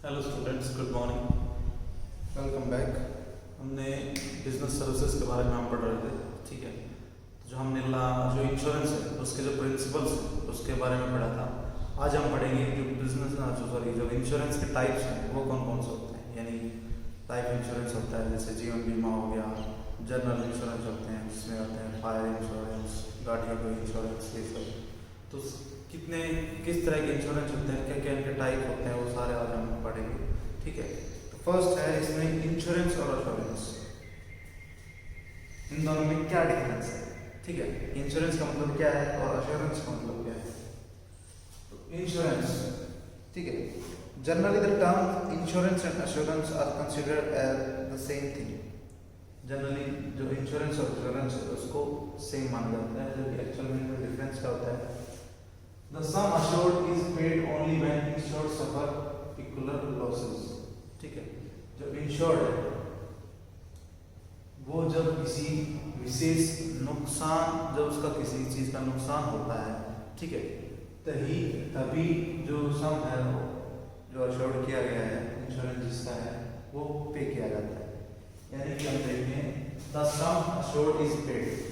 Hello students, good morning. Welcome back. हमने business services के बारे में हम पढ़ रहे थे, ठीक है। तो जो हमने जो इंश्योरेंस है उसके जो प्रिंसिपल्स हैं उसके बारे में पढ़ा था। आज हम पढ़ेंगे जो जो इंश्योरेंस के टाइप्स हैं वो कौन कौन से होते हैं। यानी लाइफ इंश्योरेंस होता है, जैसे जीवन बीमा हो गया, जनरल इंश्योरेंस होते हैं जिसमें होते हैं फायर इंश्योरेंस, गाड़ियों का इंश्योरेंस, ये सब। तो किस तरह के इंश्योरेंस होते हैं, क्या क्या इनके टाइप होते हैं, वो सारे आज हम पढ़ेंगे, ठीक है। तो फर्स्ट है इसमें इंश्योरेंस और अश्योरेंस। इन दोनों में क्या डिफरेंस है, ठीक है। इंश्योरेंस का मतलब क्या है और अश्योरेंस का मतलब क्या है। तो इंश्योरेंस, ठीक है। Generally the term insurance and assurance are considered as the same thing. Generally जो इंश्योरेंस और अश्योरेंस है उसको सेम माना जाता है, जबकि एक्चुअल में डिफरेंस क्या होता है। The sum assured is paid only when insured suffer particular losses, ठीक है। जो इंश्योर्ड है वो जब किसी विशेष नुकसान, जब उसका किसी चीज का नुकसान होता है, ठीक है, तभी जो सम है वो जो अश्योर्ड किया गया है, इंश्योरेंस जिसका है वो पे किया जाता है। यानी कि हम देखें the sum assured is paid.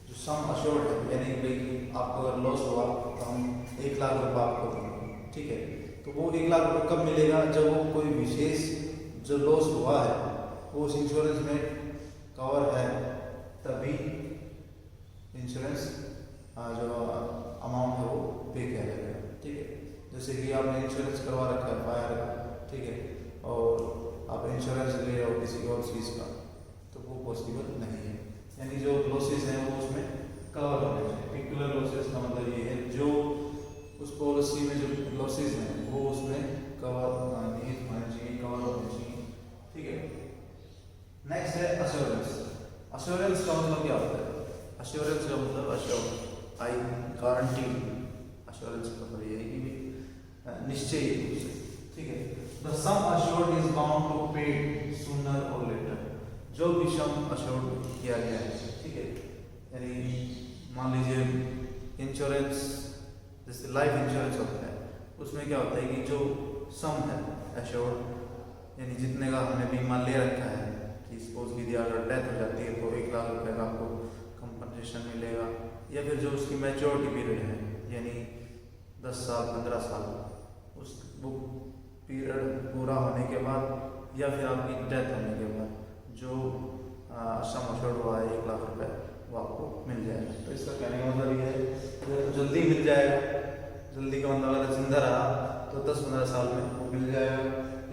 जो सम अश्योर्ड है यानी भाई आपको अगर लॉस हुआ तो हम 1 लाख रुपये आपको देंगे, ठीक है। तो वो 1 लाख रुपये कब मिलेगा, जब वो कोई विशेष जो लॉस हुआ है वो उस इंश्योरेंस में कवर है, तभी इंश्योरेंस जो अमाउंट है वो पे किया जाएगा, ठीक है। जैसे कि आपने इंश्योरेंस करवा रखा है फायर का, ठीक है, और आप इंश्योरेंस ले रहे हो किसी और चीज़ का, तो वो पॉसिबल नहीं है। यानी जो लॉसेस हैं वो उसमें कवर होने चाहिए। पर्टिकुलर लॉसेस का मतलब ये है जो उस पॉलिसी में जो लॉसेस हैं वो उसमें कवर होने चाहिए, कवर होने चाहिए, ठीक है। नेक्स्ट है अश्योरेंस। अश्योरेंस का मतलब क्या होता है। अश्योरेंस का मतलब अश्योर, आई गारंटी। अश्योरेंस का मतलब ये है कि निश्चय रूप से, ठीक है। The sum assured is bound to pay sooner और लेटर। जो भी सम अश्योर्ड किया गया है, ठीक है। यानी मान लीजिए इंश्योरेंस जैसे लाइफ इंश्योरेंस होता है, उसमें क्या होता है कि जो सम है अश्योर्ड, यानी जितने का हमने बीमा ले रखा है, कि सपोज कीजिए अगर डेथ हो जाती है तो 1 लाख रुपए का आपको कंपनसेशन मिलेगा, या फिर जो उसकी मैच्योरिटी पीरियड है यानी 10 साल 15 साल, उस वो पीरियड पूरा होने के बाद या फिर आपकी डेथ होने के बाद जो सम अश्योर्ड हुआ है 1 लाख रुपए वो आपको मिल जाएगा। तो इसका कहने का मतलब ये है जल्दी मिल जाएगा। जल्दी का मतलब अगर जिंदा रहा तो 10-15 साल में वो मिल जाएगा,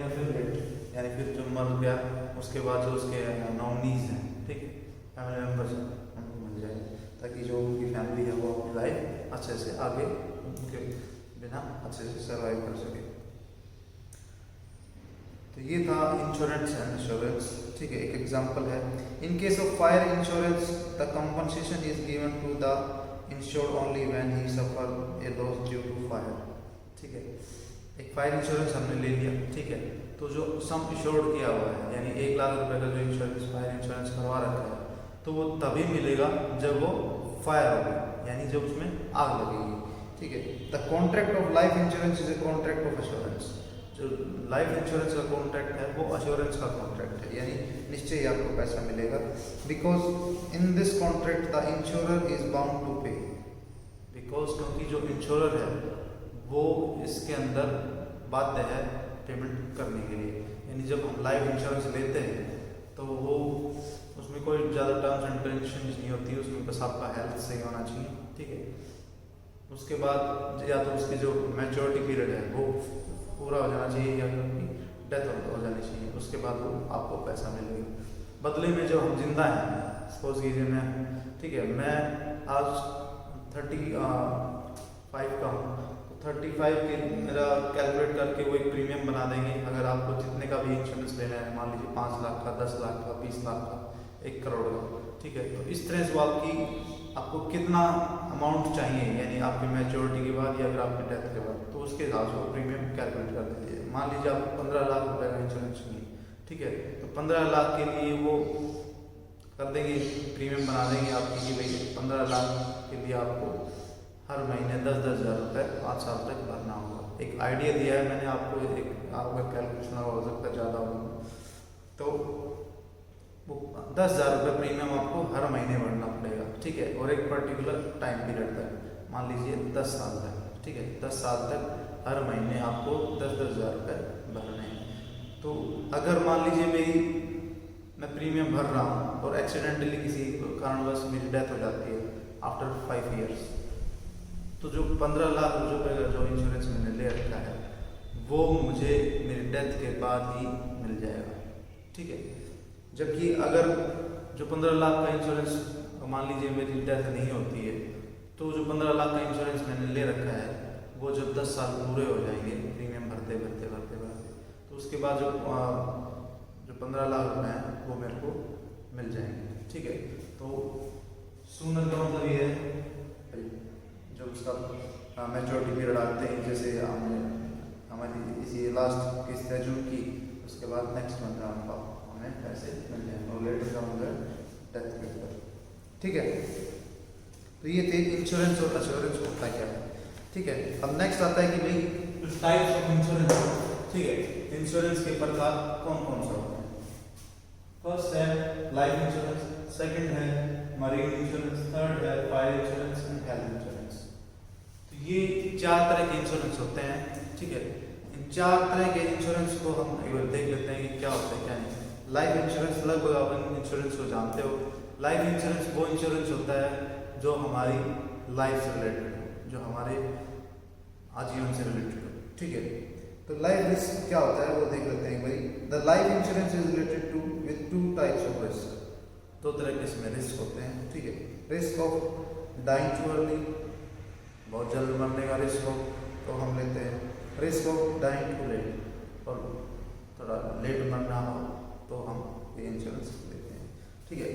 या फिर लेट यानी फिर जो मर गया उसके बाद जो उसके नॉमिनीज हैं, ठीक है, फैमिली मेम्बर्स हैं, उनको मिल जाएगा, ताकि जो उनकी फैमिली है वो अपनी लाइफ अच्छे से आगे उनके बिना अच्छे से सर्वाइव कर सके। तो ये था इंश्योरेंस एंड अश्योरेंस, ठीक है। एक एग्जांपल है, in case of fire insurance the compensation is given to the insured only when he suffer a loss due to fire, ठीक है। एक फायर इंश्योरेंस हमने ले लिया, ठीक है। तो जो सम इंश्योर्ड किया हुआ है यानी 1 लाख रुपए का जो इंश्योरेंस फायर इंश्योरेंस करवा रखा है, तो वो तभी मिलेगा जब वो फायर होगा, यानी जब उसमें आग लगेगी, ठीक है। The contract of life insurance is a contract of assurance. जो लाइफ इंश्योरेंस का कॉन्ट्रैक्ट है वो अश्योरेंस का कॉन्ट्रैक्ट है, यानी निश्चय ही आपको पैसा मिलेगा। Because in this contract the insurer is bound to pay. Because क्योंकि जो इंश्योरर है वो इसके अंदर बाध्य है पेमेंट करने के लिए। यानी जब हम लाइफ इंश्योरेंस लेते हैं तो वो उसमें कोई ज़्यादा टर्म्स एंड कंडीशंस नहीं होती, उसमें बस आपका हेल्थ सही होना चाहिए, ठीक है। उसके बाद या तो उसकी जो मैच्योरिटी पीरियड है वो पूरा हो जाना चाहिए, या फिर डेथ हो जानी चाहिए, उसके बाद वो आपको पैसा मिलेगा। बदले में जो हम जिंदा हैं, सपोज कीजिए मैं, ठीक है, मैं आज 35 का हूँ, तो 35 के मेरा कैलकुलेट करके वो एक प्रीमियम बना देंगे। अगर आपको जितने का भी इंश्योरेंस लेना है, मान लीजिए 5 लाख का, 10 लाख का, 20 लाख का, 1 करोड़ का, ठीक है। तो इस तरह से आपको कितना अमाउंट चाहिए, यानी आपकी मैच्योरिटी के बाद या फिर आपकी डेथ के बाद, तो उसके हिसाब से वो प्रीमियम कैलकुलेट कर देती है। मान लीजिए आपको 15 लाख रुपए का इंश्योरेंस चाहिए, ठीक है, तो 15 लाख के लिए वो कर देंगे, प्रीमियम बना देंगे आपकी कि भाई 15 लाख के लिए आपको हर महीने 10-10 हज़ार रुपये 5 साल तक भरना होगा, एक आइडिया दिया है मैंने आपको, एक आपका कैलकुलेशन हो सकता है ज़्यादा हो, तो वो 10,000 रुपये प्रीमियम आपको हर महीने भरना पड़ेगा, ठीक है। और एक पर्टिकुलर टाइम पीरियड तक, मान लीजिए 10 साल तक, ठीक है। 10 साल तक हर महीने आपको 10,000 रुपये भरने हैं। तो अगर मान लीजिए मैं प्रीमियम भर रहा हूँ और एक्सीडेंटली किसी कारणवश मेरी डेथ हो जाती है आफ्टर 5 ईयर्स, तो जो 15 लाख रुपए का जो इंश्योरेंस मैंने ले रखा है वो मुझे मेरी डेथ के बाद ही मिल जाएगा, ठीक है। जबकि अगर जो 15 लाख का इंश्योरेंस, मान लीजिए मेरी डेथ नहीं होती है, तो जो 15 लाख का इंश्योरेंस मैंने ले रखा है वो जब 10 साल पूरे हो जाएंगे प्रीमियम भरते भरते भरते भरते, तो उसके बाद जो 15 लाख रुपए हैं वो मेरे को मिल जाएंगे, ठीक है। तो सूनर का मतलब ये है जो उसका मैच्योरिटी पीरियड आते हैं, जैसे हमारी इसी लास्ट किस्त है जून की, उसके बाद नेक्स्ट मंथ हमें पैसे मिल जाएंगे और लेटर का मतलब डेथ के ऊपर, ठीक है। तो ये थे इंश्योरेंस और एश्योरेंस होता क्या है, ठीक है। अब नेक्स्ट आता है कि भाई टाइप्स ऑफ इंश्योरेंस, ठीक है। इंश्योरेंस के प्रकार कौन कौन सा होते हैं। फर्स्ट है लाइफ इंश्योरेंस, सेकंड है मरीन इंश्योरेंस, थर्ड है fire insurance and health insurance. तो ये 4 तरह के इंश्योरेंस होते हैं, ठीक है। इन 4 तरह के इंश्योरेंस को हम एक बार देख लेते हैं कि क्या होता है क्या नहीं। लाइफ इंश्योरेंस, लगभग आप इंश्योरेंस को जानते हो। लाइफ इंश्योरेंस वो इंश्योरेंस होता है जो हमारी लाइफ से रिलेटेड हो, जो हमारे आजीवन से रिलेटेड हो, ठीक है। तो लाइफ रिस्क क्या होता है वो देख लेते हैं भाई। The life insurance is related to with 2 types of risk, 2 तरह के इसमें रिस्क होते हैं, ठीक है। Risk of dying too early, बहुत जल्द मरने का रिस्क हो तो हम लेते हैं। Risk of dying too late, और थोड़ा लेट मरना हो तो हम ये इंश्योरेंस लेते हैं, ठीक है।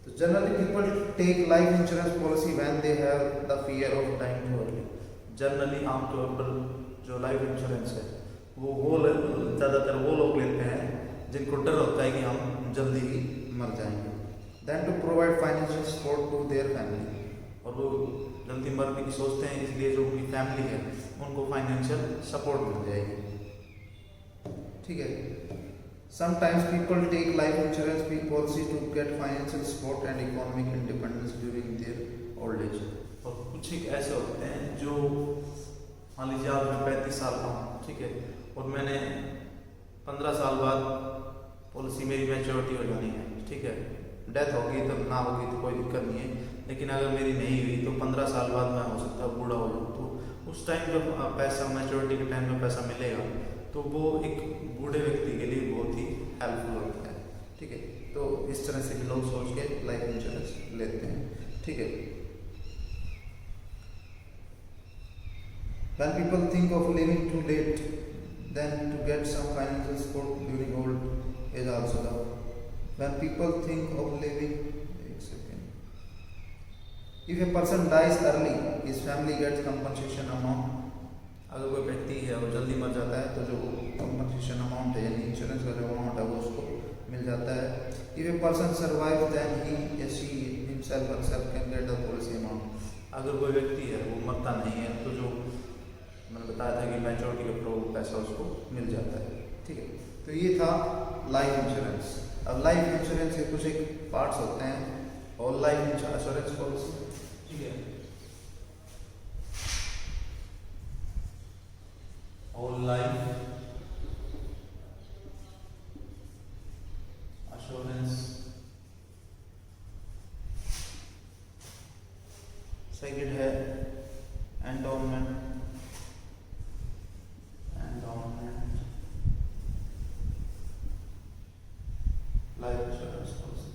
तो generally people take life insurance policy when they have the fear of dying too early. Generally आमतौर पर जो लाइफ इंश्योरेंस है वो ज़्यादातर वो लोग लेते हैं जिनको डर होता है कि हम जल्दी ही मर जाएंगे। Then to provide financial support to their family, और वो जल्दी मरने की सोचते हैं इसलिए जो उनकी फैमिली है उनको फाइनेंशियल सपोर्ट मिल जाएगी, ठीक है। Sometimes people take life insurance policy to get financial support and economic independence during their old age. और कुछ एक ऐसे होते हैं जो मान लीजिए आज मैं 35 साल का हूँ, ठीक है, और मैंने 15 साल बाद पॉलिसी मेरी मैच्योरिटी हो जानी है, ठीक है। डेथ होगी तब ना होगी तो कोई दिक्कत नहीं है, लेकिन अगर मेरी नहीं हुई तो 15 साल बाद मैं हो सकता है बूढ़ा हो जाऊँ, तो उस टाइम जब पैसा मैच्योरिटी के टाइम में पैसा मिलेगा तो वो एक बूढ़े व्यक्ति के लिए बहुत ही हेल्पफुल होता है, ठीक है। तो इस तरह से भी लोग सोच के लाइफ इंश्योरेंस लेते हैं, ठीक है। When people think of living too late, then to get some financial support during old age also the. When people think of living, if a person dies early, his family gets compensation amount. अगर कोई व्यक्ति है वो जल्दी मर जाता है तो जो compensation amount है यानी इंश्योरेंस का जो अमाउंट है वो उसको मिल जाता है। If a person survives, then he or she himself or herself can get the policy amount. अगर कोई व्यक्ति है वो मरता नहीं है तो जो मैंने बताया था कि मैच्योरिटी के प्रो पैसा उसको मिल जाता है, ठीक है। तो ये था लाइफ इंश्योरेंस। अब लाइफ इंश्योरेंस के कुछ एक पार्ट्स होते हैं, और लाइफ इंश्योरेंस पॉलिसी, ठीक है। और लाइफ इंश्योरेंस, सेकंड है endowment, life insurance policy.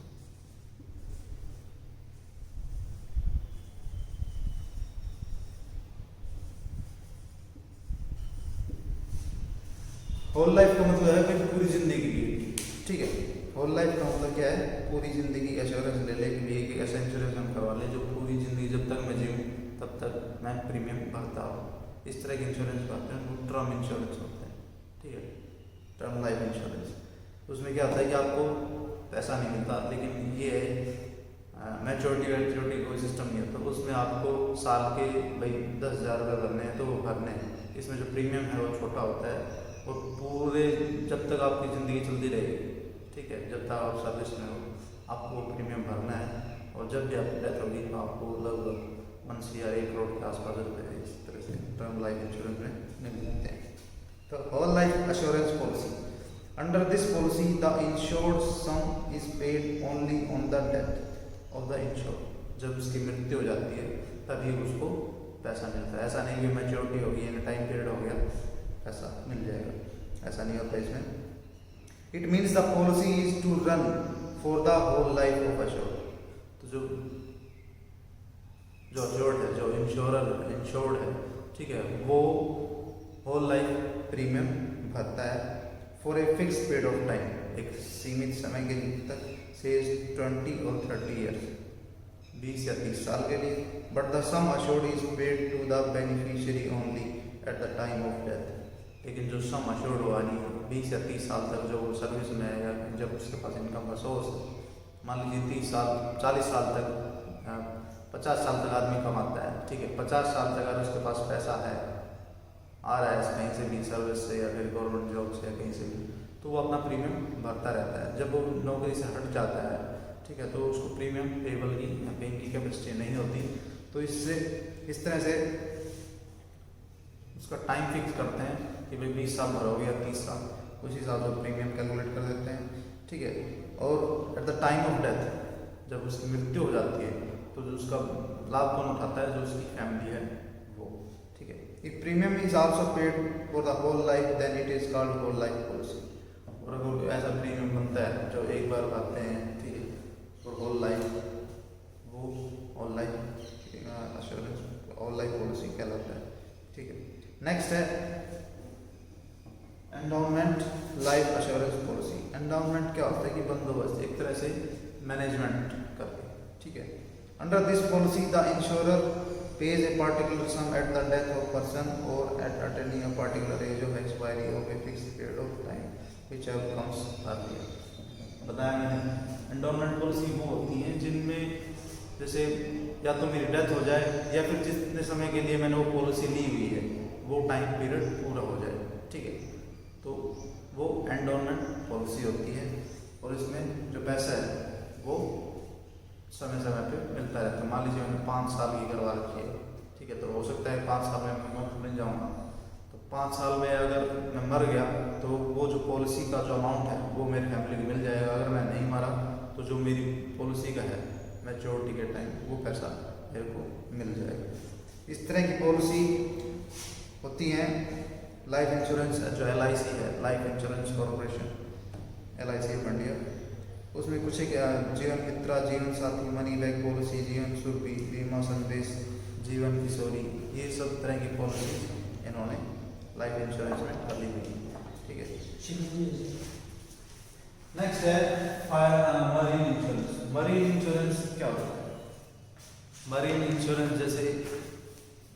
Whole life का मतलब है कि पूरी जिंदगी की, ठीक है। होल लाइफ का मतलब क्या है, पूरी जिंदगी का इंश्योरेंस ले ले कि एक ऐसा इंश्योरेंस हम करवा लें जो पूरी जिंदगी जब तक मैं जीऊँ तब तक मैं प्रीमियम भरता हूँ। इस तरह के इंश्योरेंस करते हैं वो टर्म इंश्योरेंस होते हैं, ठीक है। टर्म लाइफ इंश्योरेंस उसमें क्या होता है कि आपको पैसा नहीं मिलता, लेकिन ये है मैच्योरिटी वैच्योरिटी कोई सिस्टम नहीं होता। उसमें आपको साल के भाई 10,000 रुपये भरने हैं तो वो भरने हैं, इसमें जो प्रीमियम है वो छोटा होता है और पूरे जब तक आपकी ज़िंदगी चलती रहेगी, ठीक है, जब तक आप सर्विस में हो आपको वो प्रीमियम भरना है। और जब भी आपकी डेथ होगी तो आपको लगभग मंथली या 1 करोड़ के आसपास रुपये इस तरह से टर्म लाइफ इंश्योरेंस में मिलते हैं। तो whole life assurance policy, under this policy the insured sum is paid only on the death of the insured. जब उसकी मृत्यु हो जाती है तभी उसको पैसा मिलता है। ऐसा नहीं कि मैच्योरिटी हो गई है, टाइम पीरियड हो गया पैसा मिल जाएगा, ऐसा नहीं होता इसमें। It means the policy is to run for the whole life of assured. तो जो एश्योर्ड है, जो इंश्योर्ड है, ठीक है, वो होल लाइफ प्रीमियम भरता है for a fix period of time, एक सीमित समय के लिए तक, से 20 और 30 ईयर्स, 20 या 30 साल के लिए। But the sum assured is paid to the beneficiary only at the time of death. लेकिन जो सम अश्योर्ड हुआ नहीं 20 या 30 साल तक जो सर्विस में है या जब उसके पास इनकम का सोर्स, मान लीजिए 30 साल 40 साल तक 50 साल तक आदमी कमाता है, ठीक है, 50 साल तक अगर उसके पास पैसा है, आ रहा है कहीं से भी, सर्विस से या फिर गवर्नमेंट जॉब से या कहीं से भी, तो वो अपना प्रीमियम भरता रहता है। जब वो नौकरी से हट जाता है, ठीक है, तो उसको प्रीमियम पेबल की या पेइंग की कैपेसिटी नहीं होती, तो इससे इस तरह से उसका टाइम फिक्स करते हैं कि भाई 20 साल भरोगे या 30 साल, उसी हिसाब से प्रीमियम कैलकुलेट कर देते हैं, ठीक है। और eight the time of death, जब उसकी मृत्यु हो जाती है, तो जो उसका लाभ कौन उठाता है, जो उसकी फैमिली है वो, ठीक है। If premium is also paid for the whole life then it is called whole life policy. और अगर ऐसा प्रीमियम बनता है जो एक बार भरते हैं, ठीक है, फॉर होल लाइफ, वो whole life assurance, whole life policy कहलाता है, ठीक है। नेक्स्ट है endowment life assurance policy. Endowment क्या होता है कि बंदोबस्त, एक तरह से मैनेजमेंट करके, ठीक है। Under this policy the insurer pays a particular sum at the death of person or at attaining a particular age of expiry of a fixed period of time whichever comes earlier। बताया मैंने, endowment policy वो होती हैं जिनमें जैसे या तो मेरी डेथ हो जाए या फिर जितने समय के लिए मैंने वो पॉलिसी ली हुई है वो टाइम पीरियड पूरा हो जाए, ठीक है, तो वो एंडोमेंट पॉलिसी होती है। और इसमें जो पैसा है वो समय समय पे मिलता रहता है। मान लीजिए मैंने 5 साल की करवा रखी है, ठीक है, तो हो सकता है 5 साल में मैं मिल जाऊँगा, तो 5 साल में अगर मैं मर गया तो वो जो पॉलिसी का जो अमाउंट है वो मेरी फैमिली को मिल जाएगा। अगर मैं नहीं मरा तो जो मेरी पॉलिसी का है मैच्योरिटी के टाइम वो पैसा मेरे को मिल जाएगा। इस तरह की पॉलिसी होती हैं। लाइफ इंश्योरेंस जो LIC है, life insurance corporation, LIC of India, उसमें कुछ है क्या, जीवन मित्रा, जीवन साथी, मनी बैग पॉलिसी, जीवन सुरभि, बीमा संदेश, जीवन किशोरी, ये सब तरह की पॉलिसी इन्होंने लाइफ इंश्योरेंस में डाली हुई, ठीक है। नेक्स्ट है मरीन इंश्योरेंस। मरीन इंश्योरेंस क्या होता है? मरीन इंश्योरेंस जैसे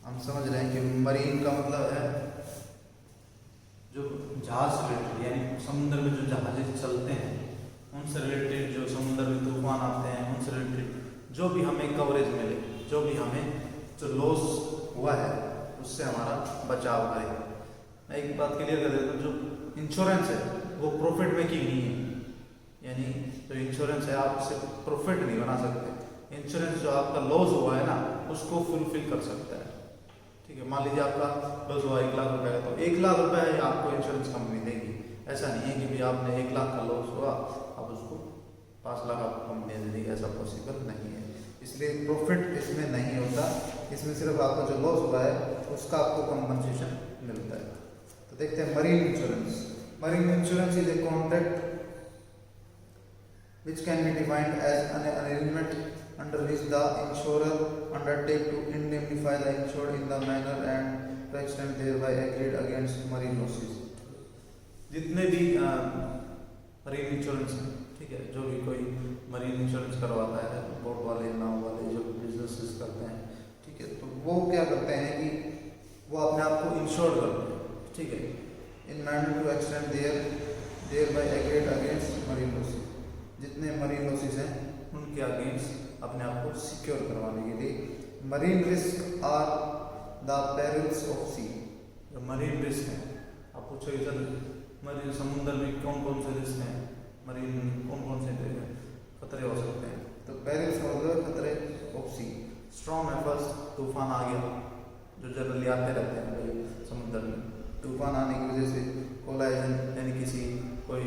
हम समझ रहे हैं कि मरीन का मतलब है जो जहाज से रिलेटेड, यानी समुद्र में जो जहाज चलते हैं उनसे रिलेटेड, जो समुद्र में तूफान आते हैं उनसे रिलेटेड जो भी हमें कवरेज मिले, जो भी हमें जो लॉस हुआ है उससे हमारा बचाव करे। मैं एक बात क्लियर कर देता हूँ, जो इंश्योरेंस है वो प्रॉफिट मेकिंग नहीं है, यानी जो इंश्योरेंस है आप उससे प्रॉफिट नहीं बना सकते। इंश्योरेंस जो आपका लॉस हुआ है ना उसको फुलफिल कर सकता है, ठीक है। मान लीजिए आपका लॉस हुआ 1 लाख रुपए का, तो 1 लाख रुपए आपको इंश्योरेंस कंपनी देगी। ऐसा नहीं है कि भाई आपने 1 लाख का लॉस हुआ अब उसको 5 लाख आपको कंपनी दे देगी, ऐसा पॉसिबल नहीं है। इसलिए प्रॉफिट इसमें नहीं होता, इसमें सिर्फ आपका जो लॉस हुआ है उसका आपको कंपनसेशन मिलता है। तो देखते हैं marine insurance. Marine insurance is a contract which can be defined as an arrangement under which the insurer undertake to indemnify the insured in the manner and to extent thereby agreed against marine losses। जितने भी marine insurance हैं, ठीक है, जो भी कोई marine insurance करवाता है, बोट वाले, नाव वाले जो बिजनेसेस करते हैं, ठीक है, तो वो क्या करते हैं कि वो अपने आप को इंश्योर करते हैं, ठीक है, in manner to extend thereby agreed against marine losses. जितने मरीन लॉसेस हैं उनके अगेंस्ट अपने आप को सिक्योर करवाने के लिए। Marine risk are the perils of sea, marine risk है। आप पूछोगे सर मरीन समुद्र में कौन कौन से रिस्क हैं, मरीन कौन कौन से खतरे हो सकते हैं? तो पहले इसका मतलब खतरे ऑफ सी। स्ट्रॉन्ग है फर्स्ट, तूफान आ गया, जो जनरली आते रहते हैं भाई समुद्र में। तूफान आने की वजह से कोलाइजन यानी किसी कोई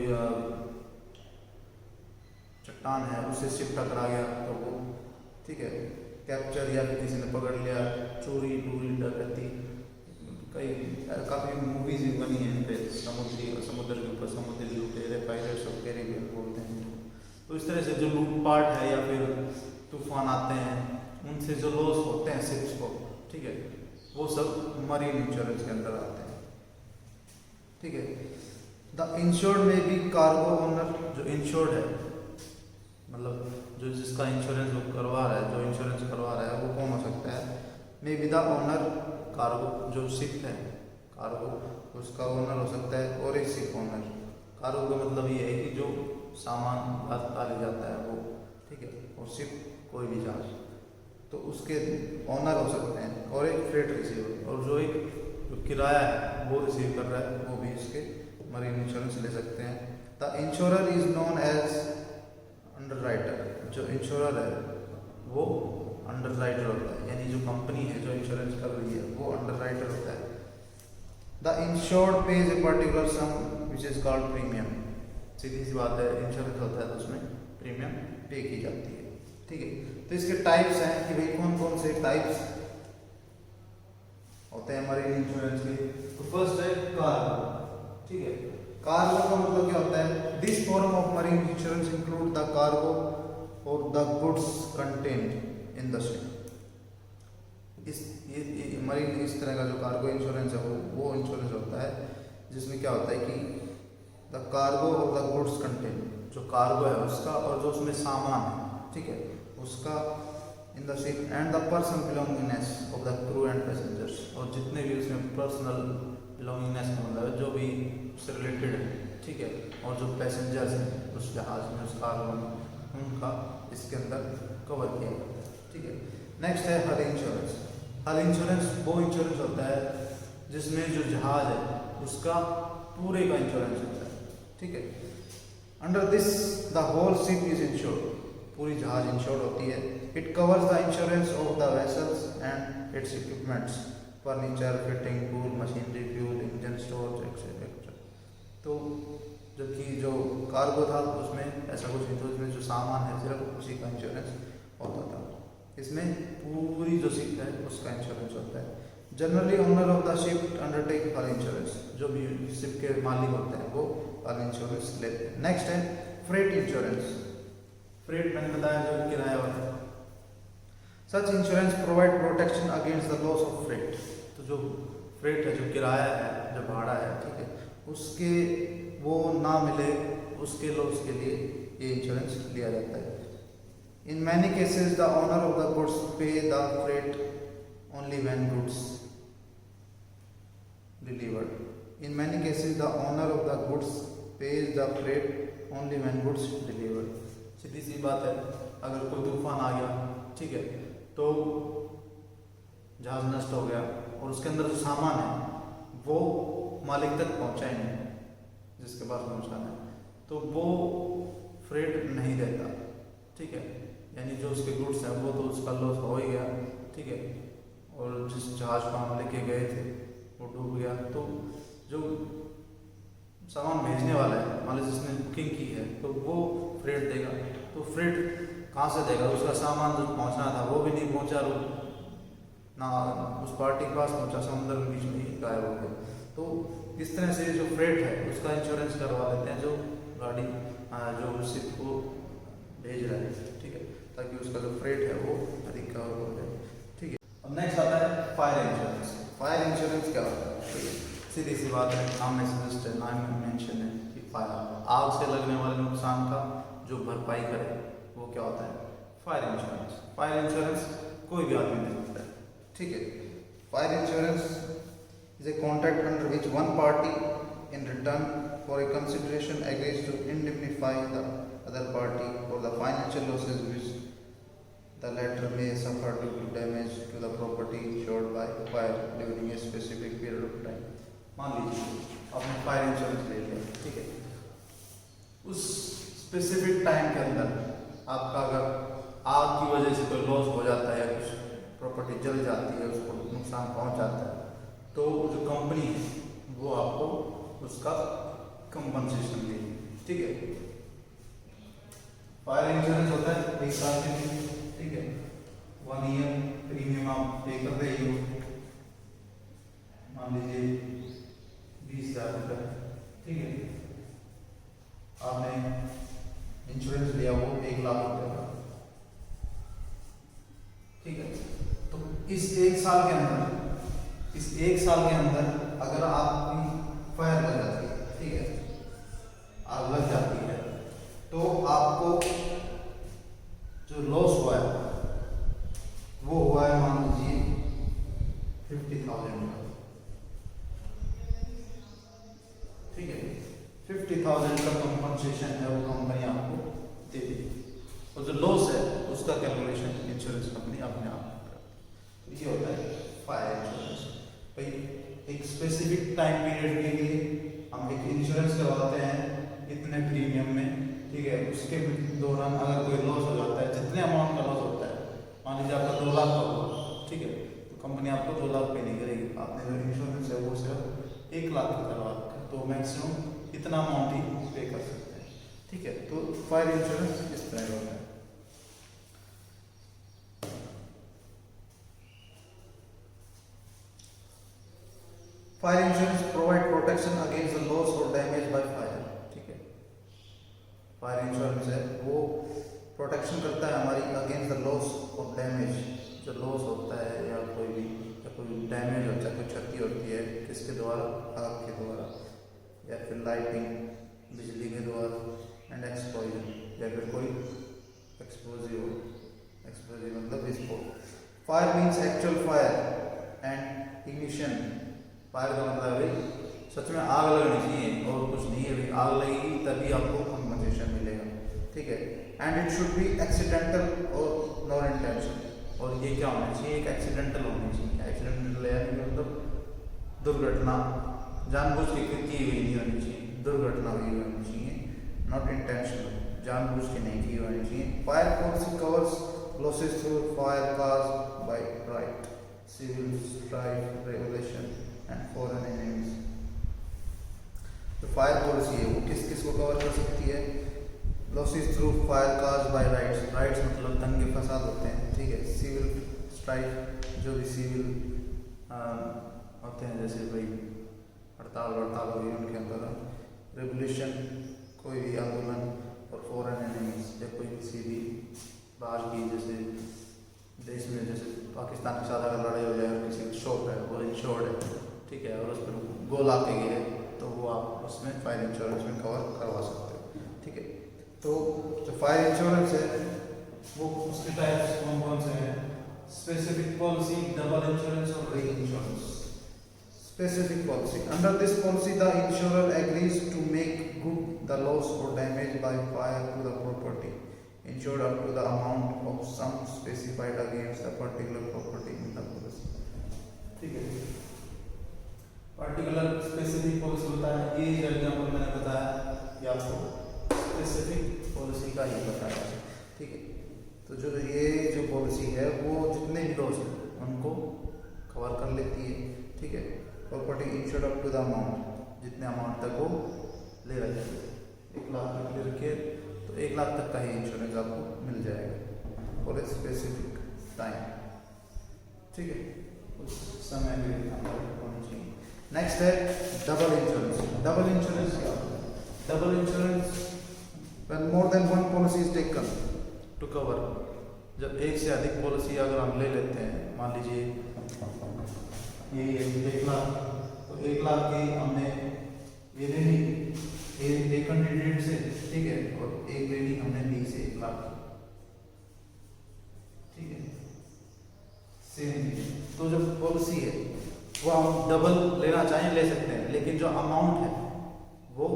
चट्टान है उससे शिप टकरा गया तो वो ठीक है। कैप्चर या फिर किसी ने पकड़ लिया, चोरी डूरी डकैती, कई काफ़ी मूवीज भी बनी हैं इन पे, समुद्र के ऊपर समुद्री लुटेरे, पायरेट्स ऑफ कैरिबियन बोलते हैं। तो इस तरह से जो लूटपाट है या फिर तूफान आते हैं उनसे जो लॉस होते हैं शिप्स को, ठीक है, वो सब मरीन इंश्योरेंस के अंदर आते हैं, ठीक है। द इंश्योर्ड में भी कार्गो ओनर, जो इंश्योर्ड है मतलब जो जिसका इंश्योरेंस वो करवा रहा है, जो इंश्योरेंस करवा रहा है वो कौन हो सकता है? May be the owner cargo, जो शिप है कार्गो उसका ओनर हो सकता है, और एक शिप ओनर। कार्गो का मतलब ये है कि जो सामान ले जाता है वो, ठीक है, और शिप कोई भी जहाज, तो उसके ओनर हो सकते हैं, और एक फ्रेट रिसीवर, और जो किराया है वो रिसीव कर रहा है वो भी इसके मरीन इंश्योरेंस ले सकते हैं। The insurer is known as underwriter, जो इंश्योरर है वो अंडरराइटर होता है, यानी जो कंपनी है जो इंश्योरेंस कर रही है वो अंडरराइटर होता है। The insured pays a particular sum which is called premium. सीधी सी बात है, इंश्योरेंस होता है तो उसमें प्रीमियम पे की जाती है, ठीक है। तो इसके टाइप्स हैं कि भाई कौन कौन से टाइप्स होते हैं मरीन इंश्योरेंस के। तो फर्स्ट है कार्गो, ठीक है। कार्गो का मतलब क्या होता है? This form of marine insurance include the cargo और the goods contained in the ship. ये मरीन इस तरह का जो कार्गो इंश्योरेंस है वो इंश्योरेंस होता है जिसमें क्या होता है कि द कार्गो और द गुड्स कंटेन्ड, जो कार्गो है उसका और जो उसमें सामान है, ठीक है, उसका इन the ship and the personal belongingness of the crew and passengers, और जितने भी उसमें पर्सनल बिलोंगिंगनेस का मतलब है जो भी उससे रिलेटेड है, ठीक है, और जो पैसेंजर्स हैं उस जहाज में, उस कार्गो में, उनका इसके अंदर कवर किया जाता है, ठीक है। नेक्स्ट है हल इंश्योरेंस। हल इंश्योरेंस वो इंश्योरेंस होता है जिसमें जो जहाज है उसका पूरे का इंश्योरेंस होता है, ठीक है। Under this the whole ship is insured, पूरी जहाज इंश्योर्ड होती है। It covers the insurance of the vessels and its equipments, furniture, fitting, tool, machinery, fuel, engine, storage etcetera. तो जबकि जो कार्गो था उसमें ऐसा कुछ नहीं था, उसमें जो सामान है सिर्फ उसी का इंश्योरेंस होता था। इसमें पूरी जो शिप है उसका इंश्योरेंस होता है। Generally owner of the ship undertake हल इंश्योरेंस, जो भी शिप के मालिक होते हैं वो हल इंश्योरेंस लेते हैं। नेक्स्ट है फ्रेट इंश्योरेंस। फ्रेट मैंने बताया जो किराया वाला है। Such insurance provide protection against the loss of freight, तो जो फ्रेट है, जो किराया है, जो भाड़ा है, ठीक है, उसके वो ना मिले उसके लॉस के लिए ये इंश्योरेंस लिया जाता है। In many cases the owner of the goods pay the freight only when goods delivered. In many cases, the owner of the goods pays the freight only when goods delivered. सीधी सी बात है, अगर कोई तूफान आ गया, ठीक है, तो जहाज नष्ट हो गया और उसके अंदर जो सामान है वो मालिक तक पहुंचा ही नहीं, जिसके पास पहुंचाना है, तो वो फ्रेट नहीं देता, ठीक है, यानी जो उसके गुड्स हैं वो तो उसका लॉस हो ही गया, ठीक है, और जिस जहाज को हम लेके गए थे वो डूब गया, तो जो सामान भेजने वाला है, मान लो जिसने बुकिंग की है, तो वो फ्रेट देगा। तो फ्रेट कहाँ से देगा? उसका सामान जो पहुँचना था वो भी नहीं पहुँचा, ना उस पार्टी के पास पहुँचा, समुद्र के बीच में ही गायब हो गया। तो इस तरह से जो फ्रेट है उसका इंश्योरेंस करवा लेते हैं जो गाड़ी जो शिप को भेज रहा है, ठीक है, ताकि उसका जो फ्रेट है वो अधिक कवर हो जाए, ठीक है। अब नेक्स्ट आता है फायर इंश्योरेंस। फायर इंश्योरेंस क्या होता है? सीधी सी बात है, नाम में मेंशन है कि फायर, आग से लगने वाले नुकसान का जो भरपाई करे वो क्या होता है? Fire insurance. फायर इंश्योरेंस कोई भी आदमी दे सकता है, ठीक है। Fire insurance is a contract under which one party in return for a consideration agrees to indemnify the other party for the financial losses which the latter may suffer due to damage to the property insured by fire during a specific period of time. मान लीजिए आपने fire insurance ले लिया, ठीक है, उस specific time के अंदर आपका अगर आग की वजह से कोई लॉस हो जाता है या कुछ प्रॉपर्टी जल जाती है, उसको नुकसान पहुंच जाता है, तो जो कंपनी है वो आपको उसका कंपनसेशन देगी, ठीक है। फायर इंश्योरेंस होता है 1 साल के लिए, ठीक है, 1 ईयर प्रीमियम आप पे कर रहे हो, मान लीजिए 20,000 रुपये, ठीक है, आपने इंश्योरेंस लिया वो 1 लाख रुपये का, ठीक है। तो इस 1 साल के अंदर अगर आपकी फायर लग जाती है, ठीक है, आग लग जाती है, तो आपको जो लॉस हुआ है वो हुआ है मान लीजिए 50,000 का, ठीक है। 50,000 का कंपनसेशन है वो कंपनी आपको दे देगी, और जो लॉस है उसका कैलकुलेशन इंश्योरेंस कंपनी अपने आप करती है। तो ये होता है फायर इंश्योरेंस। भाई एक स्पेसिफिक टाइम पीरियड के लिए हम एक इंश्योरेंस करवाते हैं इतने प्रीमियम में, ठीक है, उसके दौरान अगर कोई लॉस हो जाता है, जितने अमाउंट का लॉस होता है, मान लीजिए आपका 2 लाख का हुआ, ठीक है, तो कंपनी आपको 2 लाख पे नहीं करेगी, आपने जो इंश्योरेंस है वो सिर्फ 1 लाख का करवा रखा है, तो मैक्सिमम इतना अमाउंट ही पे कर सकते हैं, ठीक है। तो फायर इंश्योरेंस इस तरह होता है। Fire insurance provide protection against the loss और डैमेज बाय फायर, ठीक है। फायर इंश्योरेंस है वो प्रोटेक्शन करता है हमारी अगेंस्ट द लॉस और डैमेज, जो लॉस होता है या कोई डैमेज होता है, कोई क्षति होती है किसके द्वारा, आग के द्वारा या फिर लाइटिंग बिजली के द्वारा, एंड एक्सप्लोजन या फिर कोई एक्सप्लोजिव मतलब विस्फोट। Fire means actual fire and ignition. Fire का मतलब है सच में आग लगनी चाहिए और कुछ नहीं है, भाई आग लगेगी तभी आपको कंपनसेशन मिलेगा, ठीक है। And it should be accidental और नॉन इंटेंशनल, और ये क्या होना चाहिए, एक एक्सीडेंटल होनी चाहिए। एक्सीडेंटल यानी मतलब दुर्घटना, जानबूझ के की हुई नहीं होनी चाहिए, दुर्घटना हुई होनी चाहिए, नॉट इंटेंशनल, जानबूझ के नहीं की होनी चाहिए। Fire policy covers losses through fire caused by riot, civil strike, regulation and foreign enemies. जो फायर पॉलिसी है वो किस किस को कवर कर सकती है, losses through fire caused by riots, riots मतलब दंगे फसाद होते हैं, ठीक है। सिविल स्ट्राइक, जो भी सिविल होते हैं, जैसे भाई हड़ताल हुई उनके अंदर, रेगुलेशन कोई भी आंदोलन, और फॉरेन एनिमीज या कोई किसी भी बाहर की, जैसे देश में जैसे पाकिस्तान के साथ अगर लड़ाई हो जाए और किसी का शॉप है वो इंश्योर्ड है, ठीक है, और उस पर गोल आके गिरे तो वो आप उसमें फायर इंश्योरेंस में कवर करवा सकते हो, ठीक है। तो जो फायर इंश्योरेंस है वो उसके टाइप्स कौन कौन से हैं, स्पेसिफिक पॉलिसी, डबल इंश्योरेंस और reinsurance. Specific policy, under this policy the insurer agrees to make good the loss और damage by fire to the property insured up to the amount of sum specified against a particular property in the policy, ठीक है। Particular specific policy होता है, ये example मैंने बताया ये आपको स्पेसिफिक पॉलिसी का ही बताया, ठीक है। तो जो ये जो पॉलिसी है वो जितने भी लॉस हैं उनको कवर कर लेती है, ठीक है। Property insured up to the amount, जितने अमाउंट तक वो ले रहे हैं, 1 लाख तक ले रखे तो 1 लाख तक का ही इंश्योरेंस आपको मिल जाएगा फॉर ए स्पेसिफिक टाइम, ठीक है, उस समय में होना चाहिए। नेक्स्ट है डबल इंश्योरेंस। डबल इंश्योरेंस क्या होता है, double insurance when more than one policy is taken to cover, जब एक से अधिक पॉलिसी अगर हम ले लेते हैं, मान लीजिए ये 1 लाख, तो 1 लाख की हमने ये ले ली एक कैंडिडेट से, ठीक है, और एक ले ली हमने बी से 1 लाख, ठीक है, सेम। तो जो पॉलिसी है वो हम डबल लेना चाहें ले सकते हैं, लेकिन जो अमाउंट है वो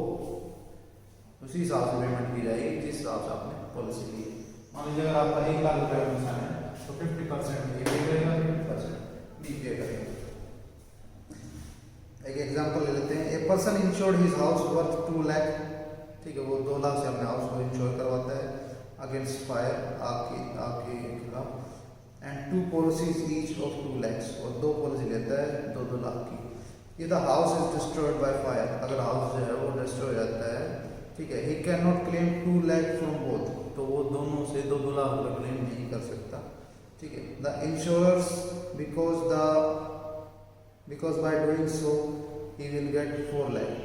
उसी हिसाब से पेमेंट की जाएगी जिस हिसाब से आपने पॉलिसी ली है। मान लीजिए अगर आपका 1 लाख रुपये का नुकसान है तो 50% ये पे करेगा, 50% बी पे करेगा। एक एग्जाम्पल ले person insured his house worth 2 lakh, ठीक है, वो 2 लाख से अपने हाउस को इंश्योर करवाता है अगेंस्ट फायर, आग के खिलाफ, and 2 policies each of 2 lakhs, और 2 पॉलिसी लेता है 2-2 लाख की। ये the house is destroyed by fire, अगर हाउस जो है वो डिस्ट्रॉय हो जाता है, ठीक है, he can not claim 2 lakh from both, तो वो दोनों से 2-2 लाख रुपये क्लेम नहीं कर सकता, ठीक है। The insurers because by doing so he will get 4 lakh,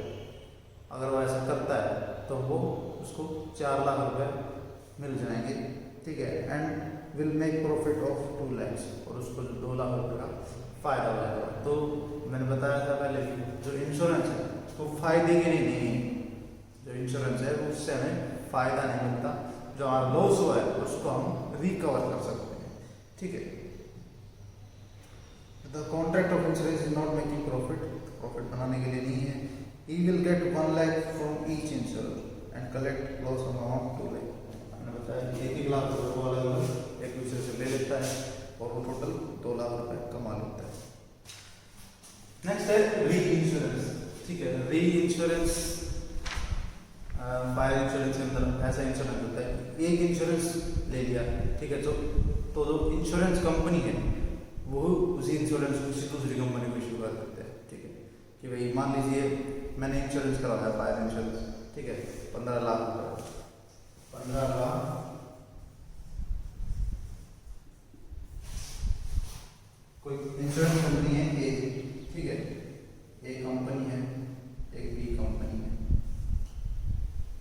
अगर वो ऐसा करता है तो वो उसको 4 लाख रुपए मिल जाएंगे, ठीक है, and will make profit of 2 lakhs, और उसको 2 लाख रुपए का फायदा हो जाएगा। तो मैंने बताया था पहले जो इंश्योरेंस है वो फायदे के लिए नहीं है, जो इंश्योरेंस है उससे हमें फायदा नहीं मिलता, जो हमारा लॉस हुआ है उसको हम रिकवर कर सकते हैं, ठीक है। The contract of insurance is not making profit बनाने के लिए नहीं है। He will get 1 lakh from each insurer and collect loss amount 2 lakh, मैंने बताया 1-1 लाख रुपये वो अलग एक दूसरे से ले लेता है और वो टोटल 2 लाख रुपए कमा लेता है। नेक्स्ट है री इंश्योरेंस, ठीक है। री इंश्योरेंस फायर इंश्योरेंस के अंदर ऐसा इंश्योरेंस होता है, एक इंश्योरेंस ले लिया, ठीक है, तो जो इंश्योरेंस कंपनी है वो उसी इंश्योरेंस को किसी दूसरी कंपनी को इशू कर देते हैं, ठीक है, कि भाई मान लीजिए मैंने इंश्योरेंस करवाया फायर इंश्योरेंस, ठीक है, 15 लाख रुपये, 15 लाख कोई इंश्योरेंस कंपनी है ए, ठीक है, ए कंपनी है, एक बी कंपनी है,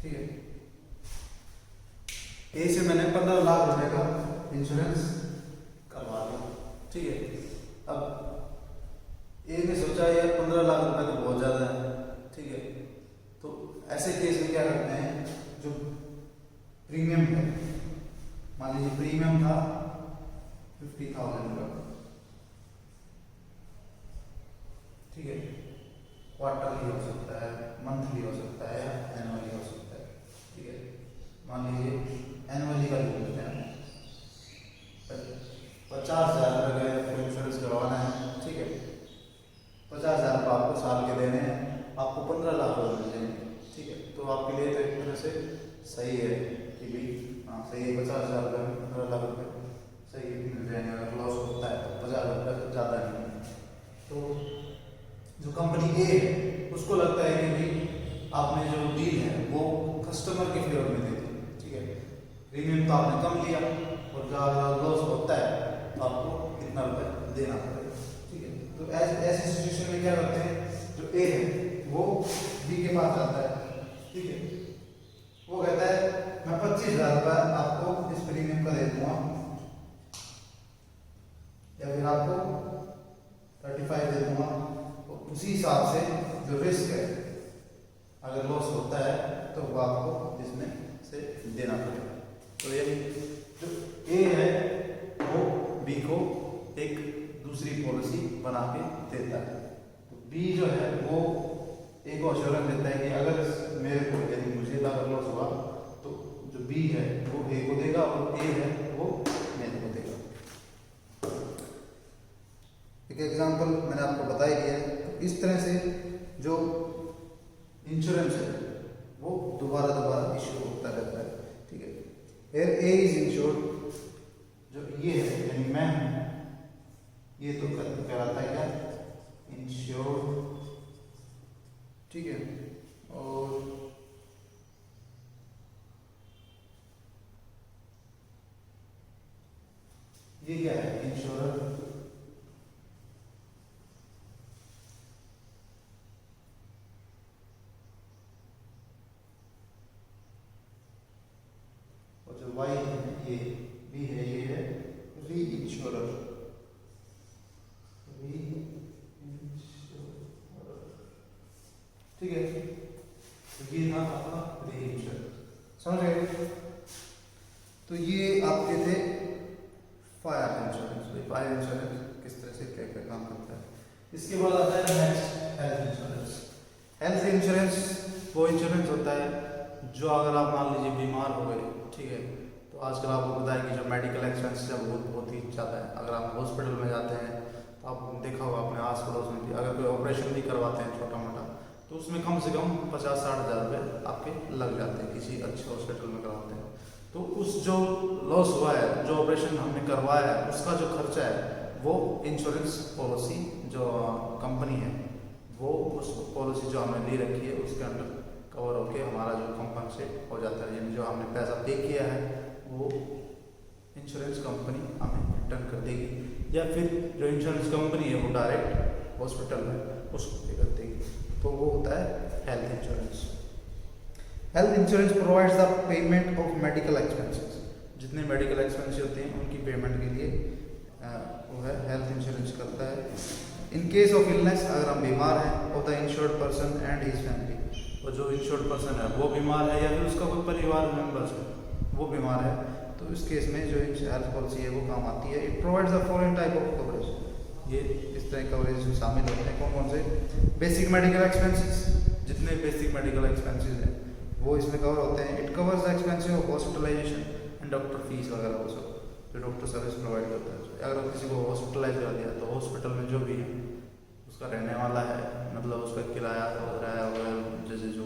ठीक है, ए से मैंने 15 लाख रुपए का इंश्योरेंस करवा दिया, ठीक है। अब ए ने सोचा यार 15 लाख रुपए तो बहुत ज्यादा है, ठीक है, तो ऐसे केस में क्या करते हैं, जो प्रीमियम है, मान लीजिए प्रीमियम था 50,000 का, ठीक है, क्वार्टरली हो सकता है, मंथली हो सकता है, एनुअली हो सकता है, ठीक है, मान लीजिए एनुअली का ले लेते हैं, 50,000 रुपये का इंश्योरेंस करवाना है, ठीक है, 50,000 रुपये आपको साल के देने हैं, आपको 15 लाख रुपये मिल जाएंगे, ठीक है, तो आपके लिए तो एक तरह से सही है कि भी हाँ सही है, 50,000 रुपये में 15 लाख रुपये सही मिल जाएंगे, अगर लॉस होता है तो 50 रुपये ज़्यादा नहीं है। तो जो कंपनी ए है उसको लगता है कि भाई आपने जो डील है वो कस्टमर के फेवर में दे दी, ठीक है, प्रीमियम तो आपने कम लिया और ज़्यादा लॉस होता है तो आपको इतना रुपये देना पड़ेगा, ठीक है। तो ऐसी सिचुएशन में क्या करते हैं, जो ए है वो बी के पास जाता है, ठीक है, वो कहता है मैं 25,000 रुपये आपको इस प्रीमियम का दे दूंगा, या फिर आपको 35 दे दूंगा, तो उसी हिसाब से जो रिस्क है अगर लॉस होता है तो वो आपको इसमें से देना पड़ेगा। तो ये जो ए है वो बी को एक दूसरी पॉलिसी बना के देता है, तो बी जो है वो ए को अश्योरेंस देता है कि अगर मेरे को यदि मुझे अगर लॉस हुआ तो जो बी है वो ए को देगा और ए है वो मेरे को देगा। एक एग्जांपल मैंने आपको बता ही दिया है, तो इस तरह से जो इंश्योरेंस है वो दोबारा इश्यू होता रहता है, ठीक है। Here A is insured, जो ये है यानी मैं हूं, ये तो कहलाता है क्या, इंश्योर्ड, ठीक है, और ये क्या है, इंश्योरर, वाई है ये, बी है ये है री इंश्योरर, ठीक है, तो ये था आपका री इंश्योरर, समझ गए। तो ये आपके थे फायर इंश्योरेंस। फायर इंश्योरेंस किस तरह से क्या क्या काम करता है। इसके बाद आता है next health insurance. Health insurance वो इंश्योरेंस होता है जो अगर आप मान लीजिए बीमार हो गए, ठीक है, तो आजकल आपको पता है कि जो मेडिकल एक्सपेंस है बहुत ही ज़्यादा है। अगर आप हॉस्पिटल में जाते हैं तो आप देखा होगा अपने आस पड़ोस में भी, अगर कोई ऑपरेशन भी करवाते हैं छोटा मोटा तो उसमें कम से कम 50-60 हज़ार रुपये आपके लग जाते हैं किसी अच्छे हॉस्पिटल में कराते हैं। तो उस जो लॉस हुआ है, जो ऑपरेशन हमने करवाया है, उसका जो खर्चा है वो इंश्योरेंस पॉलिसी जो कंपनी है वो उस पॉलिसी जो हमने ली रखी है उसके अंडर कवर होके हमारा जो कंपनसेट हो जाता है, यानी जो हमने पैसा पे किया है वो इंश्योरेंस कंपनी हमें रिटर्न कर देगी, या फिर जो इंश्योरेंस कंपनी है वो डायरेक्ट हॉस्पिटल में उसको पे कर देगी। तो वो होता है health insurance. Health insurance provides the payment of medical expenses. जितने मेडिकल एक्सपेंसेस होते हैं उनकी पेमेंट के लिए वो है हेल्थ इंश्योरेंस करता है। इन केस ऑफ इलनेस, अगर हम बीमार हैं, of the insured person and his family, और जो इंश्योर्ड पर्सन है वो बीमार है या फिर उसका कोई परिवार मेंबर्स है वो बीमार है, तो इस केस में जो हेल्थ पॉलिसी है वो काम आती है। It provides the following type of coverage. ये इस तरह कवरेज में शामिल होते हैं। कौन कौन से? बेसिक मेडिकल एक्सपेंसेस, जितने बेसिक मेडिकल एक्सपेंसेस हैं वो इसमें कवर होते हैं। It covers the expenses of hospitalisation and doctor fees वगैरह वो सब जो डॉक्टर सर्विस प्रोवाइड करता है। अगर किसी को हॉस्पिटलाइज कर दिया तो हॉस्पिटल में जो भी है उसका रहने वाला है, मतलब उसका किराया वगैरह, जैसे जो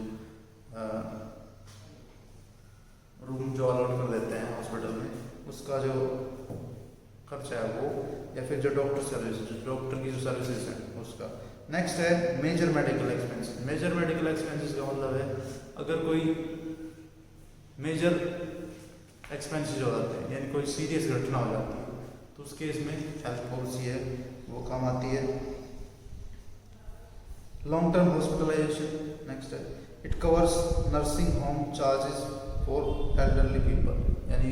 रूम जो अलॉट कर देते हैं हॉस्पिटल में, उसका जो खर्चा है वो, या फिर जो डॉक्टर सर्विस, डॉक्टर की जो सर्विसेज हैं उसका। नेक्स्ट है major medical expenses. Major medical expenses का मतलब है अगर कोई मेजर एक्सपेंसेस हो जाते हैं, यानी कोई सीरियस घटना हो जाती है, तो उस केस में हेल्थ पॉलिसी है वो काम आती है। लॉन्ग टर्म हॉस्पिटलाइजेशन नेक्स्ट है। It covers nursing home charges for elderly people, यानी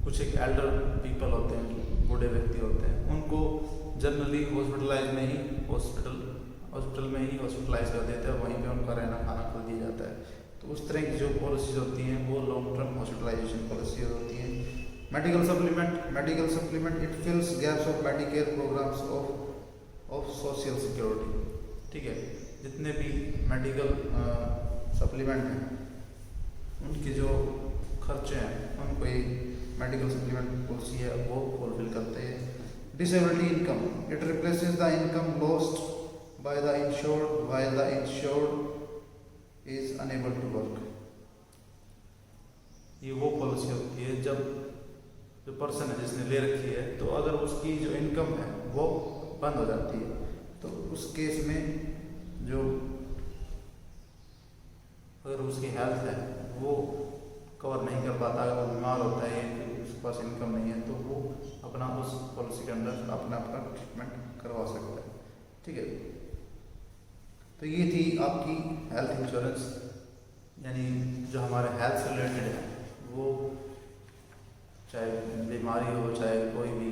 कुछ एक एल्डर पीपल होते हैं, बूढ़े व्यक्ति होते हैं, उनको जनरली हॉस्पिटलाइज में ही हॉस्पिटल में ही हॉस्पिटलाइज कर देते हैं, वहीं पे उनका रहना खाना कर दिया जाता है। तो उस तरह की जो पॉलिसीज होती हैं वो लॉन्ग टर्म हॉस्पिटलाइजेशन पॉलिसी होती हैं। Medical supplement it fills gaps of Medicare programmes of social security. ठीक है, जितने भी मेडिकल सप्लीमेंट हैं उनके जो खर्चे हैं उनको ये मेडिकल सप्लीमेंट पॉलिसी है वो फुलफिल करते हैं। Disability income, it replaces the income lost by the insured while the insured is unable to work. ये वो पॉलिसी होती है जब जो पर्सन है जिसने ले रखी है, तो अगर उसकी जो इनकम है वो बंद हो जाती है, तो उस केस में जो अगर उसकी हेल्थ है वो कवर नहीं कर पाता, अगर वो बीमार होता है या फिर उसके पास इनकम नहीं है, तो वो अपना उस पॉलिसी के अंदर अपना ट्रीटमेंट करवा सकता है। ठीक है, तो ये थी आपकी हेल्थ इंश्योरेंस, यानी जो हमारे हेल्थ से रिलेटेड है, वो चाहे बीमारी हो, चाहे कोई भी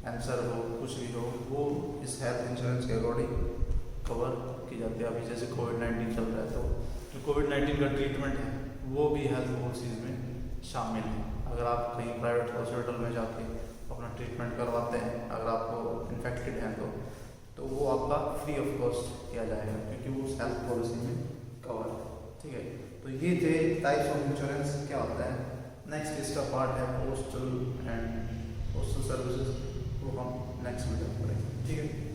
कैंसर हो, कुछ भी हो, वो इस हेल्थ इंश्योरेंस के अकॉर्डिंग कवर की जाती है। अभी जैसे कोविड-19 चल रहा है, तो जो कोविड-19 का ट्रीटमेंट है वो भी हेल्थ पॉलिसीज में शामिल है। अगर आप कहीं प्राइवेट हॉस्पिटल में जाके अपना ट्रीटमेंट करवाते हैं, अगर आपको इन्फेक्टेड हैं तो वो आपका फ्री ऑफ कॉस्ट किया जाएगा, क्योंकि वो उस हेल्थ पॉलिसी में कवर है। ठीक है, तो ये थे टाइप्स ऑफ इंश्योरेंस क्या होता है। नेक्स्ट इसका पार्ट है पोस्टल सर्विसेज, वो हम नेक्स्ट वीडियो में करेंगे। ठीक है।